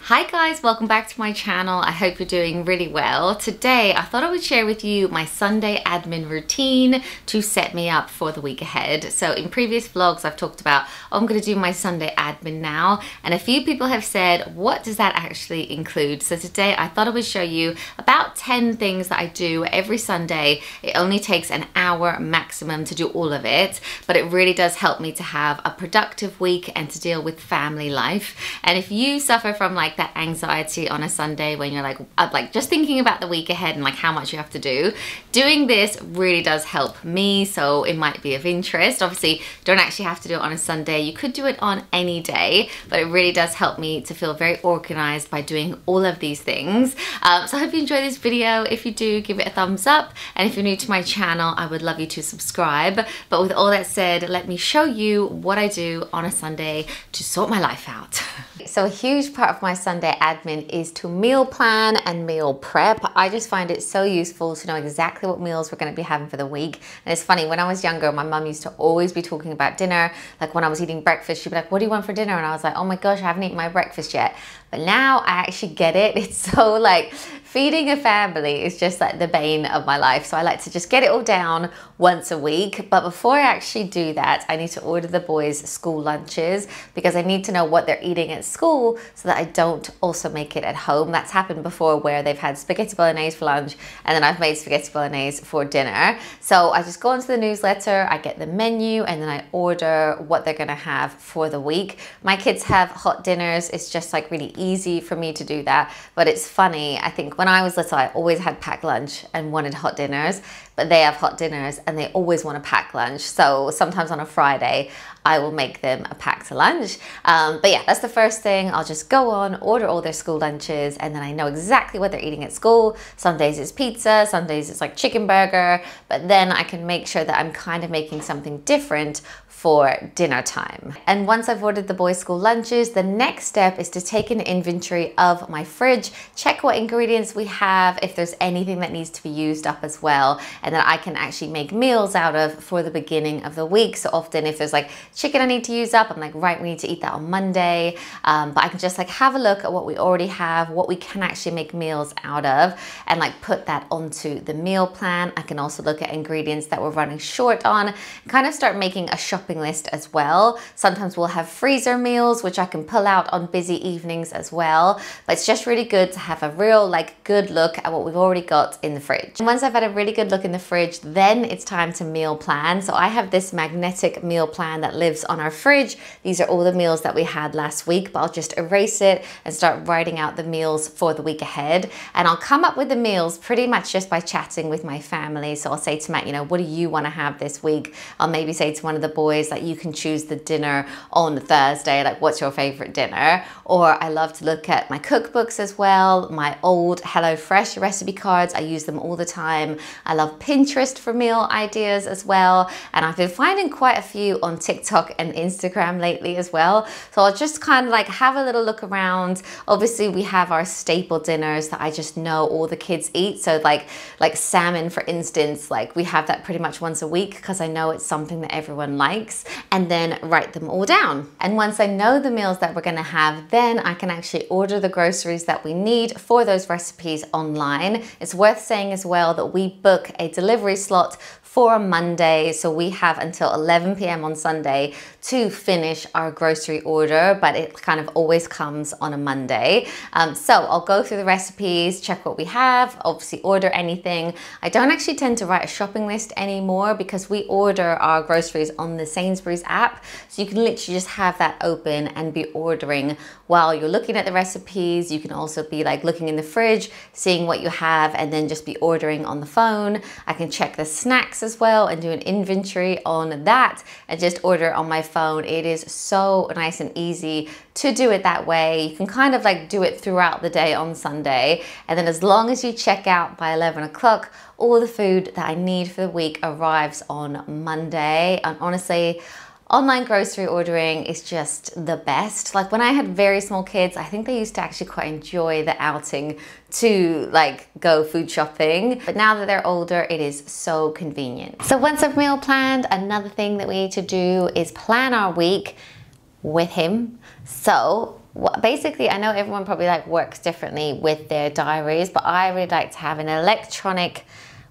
Hi guys, welcome back to my channel. I hope you're doing really well. Today I thought I would share with you my Sunday admin routine to set me up for the week ahead. So in previous vlogs I've talked about, I'm going to do my Sunday admin now, and a few people have said, what does that actually include? So today I thought I would show you about 10 things that I do every Sunday. It only takes an hour maximum to do all of it, but it really does help me to have a productive week and to deal with family life. And if you suffer from like that anxiety on a Sunday when you're like just thinking about the week ahead and like how much you have to do, doing this really does help me, so it might be of interest. Obviously, you don't actually have to do it on a Sunday. You could do it on any day, but it really does help me to feel very organized by doing all of these things. So I hope you enjoy this video. If you do, give it a thumbs up, and if you're new to my channel, I would love you to subscribe. But with all that said, let me show you what I do on a Sunday to sort my life out. So a huge part of my Sunday admin is to meal plan and meal prep. I just find it so useful to know exactly what meals we're going to be having for the week. And it's funny, when I was younger, my mum used to always be talking about dinner. Like when I was eating breakfast, she'd be like, what do you want for dinner? And I was like, oh my gosh, I haven't eaten my breakfast yet. But now I actually get it. It's so like, feeding a family is just like the bane of my life. So I like to just get it all down once a week. But before I actually do that, I need to order the boys' school lunches, because I need to know what they're eating at school so that I don't also make it at home. That's happened before where they've had spaghetti bolognese for lunch and then I've made spaghetti bolognese for dinner. So I just go into the newsletter, I get the menu, and then I order what they're gonna have for the week. My kids have hot dinners. It's just like really easy for me to do that. But it's funny, I think when I was little, I always had packed lunch and wanted hot dinners, but they have hot dinners and they always want a packed lunch. So sometimes on a Friday, I will make them a packed lunch. But yeah, that's the first thing. I'll just go on, order all their school lunches, and then I know exactly what they're eating at school. Some days it's pizza, some days it's like chicken burger, but then I can make sure that I'm kind of making something different for dinner time. And once I've ordered the boys' school lunches, the next step is to take an inventory of my fridge, check what ingredients we have, if there's anything that needs to be used up as well, and that I can actually make meals out of for the beginning of the week. So often if there's like chicken I need to use up, I'm like, right, we need to eat that on Monday. But I can just like have a look at what we already have, what we can actually make meals out of, and like put that onto the meal plan. I can also look at ingredients that we're running short on, kind of start making a shopping list as well. Sometimes we'll have freezer meals, which I can pull out on busy evenings as well. But it's just really good to have a real like good look at what we've already got in the fridge. And once I've had a really good look in the fridge, then it's time to meal plan. So I have this magnetic meal plan that lives on our fridge. These are all the meals that we had last week, but I'll just erase it and start writing out the meals for the week ahead. And I'll come up with the meals pretty much just by chatting with my family. So I'll say to Matt, you know, what do you want to have this week? I'll maybe say to one of the boys that you can choose the dinner on Thursday, like what's your favorite dinner? Or I love to look at my cookbooks as well, my old HelloFresh recipe cards. I use them all the time. I love Pinterest for meal ideas as well. And I've been finding quite a few on TikTok and Instagram lately as well. So I'll just kind of like have a little look around. Obviously we have our staple dinners that I just know all the kids eat. So like salmon, for instance, like we have that pretty much once a week because I know it's something that everyone likes, and then write them all down. And once I know the meals that we're gonna have, then I can actually order the groceries that we need for those recipes online. It's worth saying as well that we book a delivery slot for Monday, so we have until 11 p.m. on Sunday to finish our grocery order, but it kind of always comes on a Monday. So I'll go through the recipes, check what we have, obviously order anything. I don't actually tend to write a shopping list anymore because we order our groceries on the Sainsbury's app, so you can literally just have that open and be ordering while you're looking at the recipes. You can also be like looking in the fridge, seeing what you have, and then just be ordering on the phone. I can check the snacks as well and do an inventory on that and just order on my phone. It is so nice and easy to do it that way. You can kind of like do it throughout the day on Sunday, and then as long as you check out by 11 o'clock, all the food that I need for the week arrives on Monday. And honestly, online grocery ordering is just the best. Like when I had very small kids, I think they used to actually quite enjoy the outing to like go food shopping. But now that they're older, it is so convenient. So once I've meal planned, another thing that we need to do is plan our week with him. So basically, I know everyone probably like works differently with their diaries, but I really like to have an electronic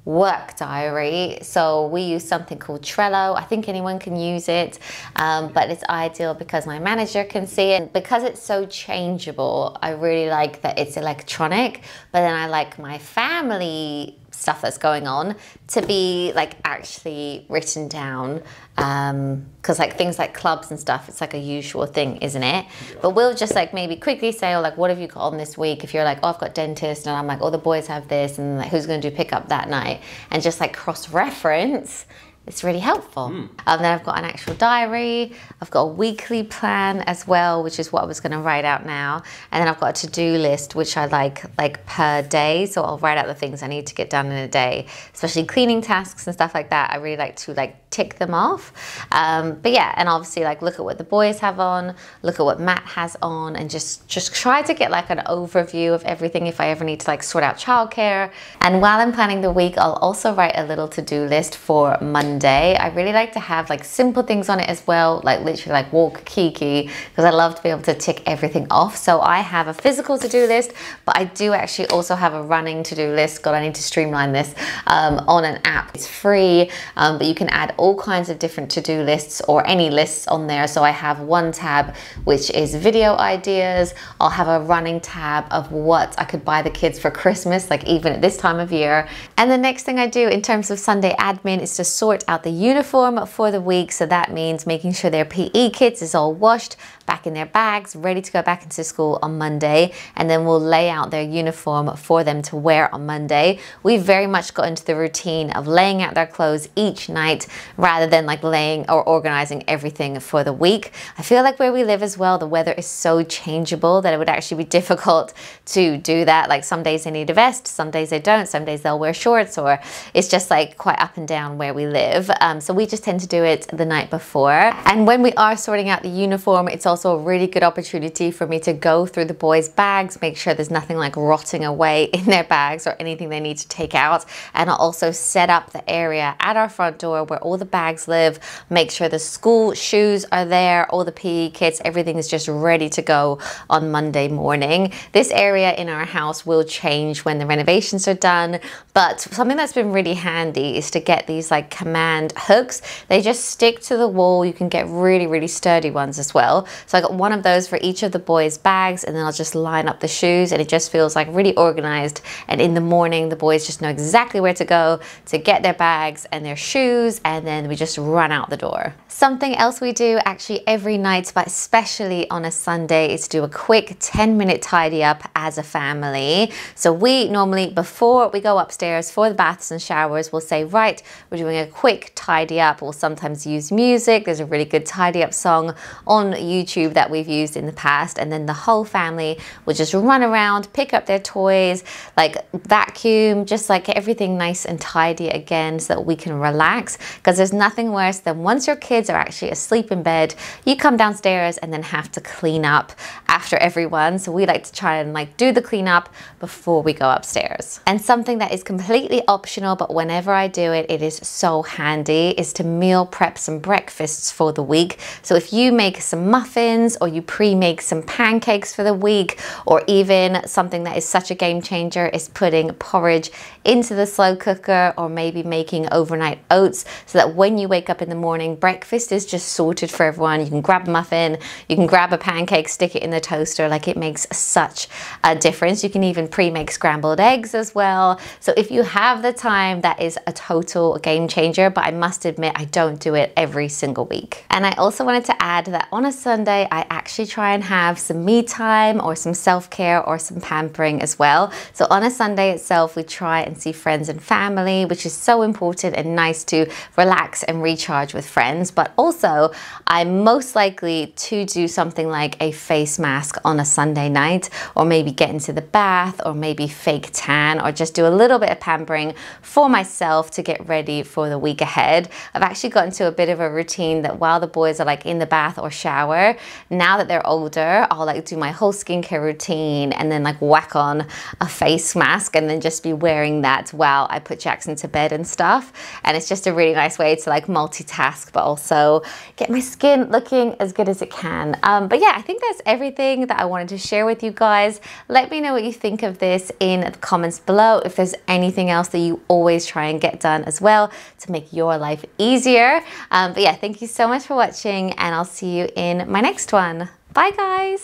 work diary. So we use something called Trello. I think anyone can use it, but it's ideal because my manager can see it. Because it's so changeable, I really like that it's electronic, but then I like my family stuff that's going on to be like actually written down, because like things like clubs and stuff, it's like a usual thing, isn't it? But we'll just like maybe quickly say, oh, like what have you got on this week? If you're like, oh, I've got dentist, and I'm like, oh, the boys have this, and like who's going to do pickup that night, and just like cross-reference. It's really helpful. Then I've got an actual diary. I've got a weekly plan as well, which is what I was going to write out now. And then I've got a to-do list, which I like per day. So I'll write out the things I need to get done in a day, especially cleaning tasks and stuff like that. I really like to like tick them off. But yeah, and obviously like look at what the boys have on, look at what Matt has on, and just try to get like an overview of everything if I ever need to like sort out childcare. And while I'm planning the week, I'll also write a little to-do list for Monday. I really like to have like simple things on it as well, like literally like walk Kiki, because I love to be able to tick everything off. So I have a physical to-do list, but I do actually also have a running to-do list. God, I need to streamline this, on an app. It's free, but you can add all kinds of different to-do lists or any lists on there. So I have one tab which is video ideas. I'll have a running tab of what I could buy the kids for Christmas, like even at this time of year. And the next thing I do in terms of Sunday admin is to sort out the uniform for the week. So that means making sure their PE kits is all washed, back in their bags, ready to go back into school on Monday, and then we'll lay out their uniform for them to wear on Monday. We've very much got into the routine of laying out their clothes each night rather than like laying or organizing everything for the week. I feel like where we live as well, the weather is so changeable that it would actually be difficult to do that. Like some days they need a vest, some days they don't, some days they'll wear shorts, or it's just like quite up and down where we live. So we just tend to do it the night before. And when we are sorting out the uniform, it's also a really good opportunity for me to go through the boys' bags, make sure there's nothing like rotting away in their bags or anything they need to take out. And I'll also set up the area at our front door where all the bags live, make sure the school shoes are there, all the PE kits, everything is just ready to go on Monday morning. This area in our house will change when the renovations are done, but something that's been really handy is to get these like command hooks. They just stick to the wall. You can get really, really sturdy ones as well. So I got one of those for each of the boys' bags, and then I'll just line up the shoes, and it just feels like really organized. And in the morning, the boys just know exactly where to go to get their bags and their shoes, and then we just run out the door. Something else we do actually every night, but especially on a Sunday, is to do a quick 10-minute tidy up as a family. So we normally, before we go upstairs for the baths and showers, we'll say, right, we're doing a quick tidy up. We'll sometimes use music. There's a really good tidy up song on YouTube that we've used in the past, and then the whole family will just run around, pick up their toys, like vacuum, just like everything nice and tidy again so that we can relax. Because there's nothing worse than once your kids are actually asleep in bed, you come downstairs and then have to clean up after everyone. So we like to try and like do the cleanup before we go upstairs. And something that is completely optional, but whenever I do it, it is so handy, is to meal prep some breakfasts for the week. So if you make some muffins, or you pre-make some pancakes for the week, or even something that is such a game changer is putting porridge into the slow cooker, or maybe making overnight oats, so that when you wake up in the morning, breakfast is just sorted for everyone. You can grab a muffin, you can grab a pancake, stick it in the toaster. Like, it makes such a difference. You can even pre-make scrambled eggs as well. So if you have the time, that is a total game changer, but I must admit I don't do it every single week. And I also wanted to add that on a Sunday, I actually try and have some me time or some self-care or some pampering as well. So on a Sunday itself, we try and see friends and family, which is so important and nice to relax and recharge with friends. But also, I'm most likely to do something like a face mask on a Sunday night, or maybe get into the bath, or maybe fake tan, or just do a little bit of pampering for myself to get ready for the week ahead. I've actually got into a bit of a routine that while the boys are like in the bath or shower, now that they're older, I'll like do my whole skincare routine and then like whack on a face mask and then just be wearing that while I put Jackson to bed and stuff. And it's just a really nice way to like multitask, but also get my skin looking as good as it can. But yeah, I think that's everything that I wanted to share with you guys. Let me know what you think of this in the comments below. If there's anything else that you always try and get done as well to make your life easier. But yeah, thank you so much for watching, and I'll see you in my next one. Bye guys.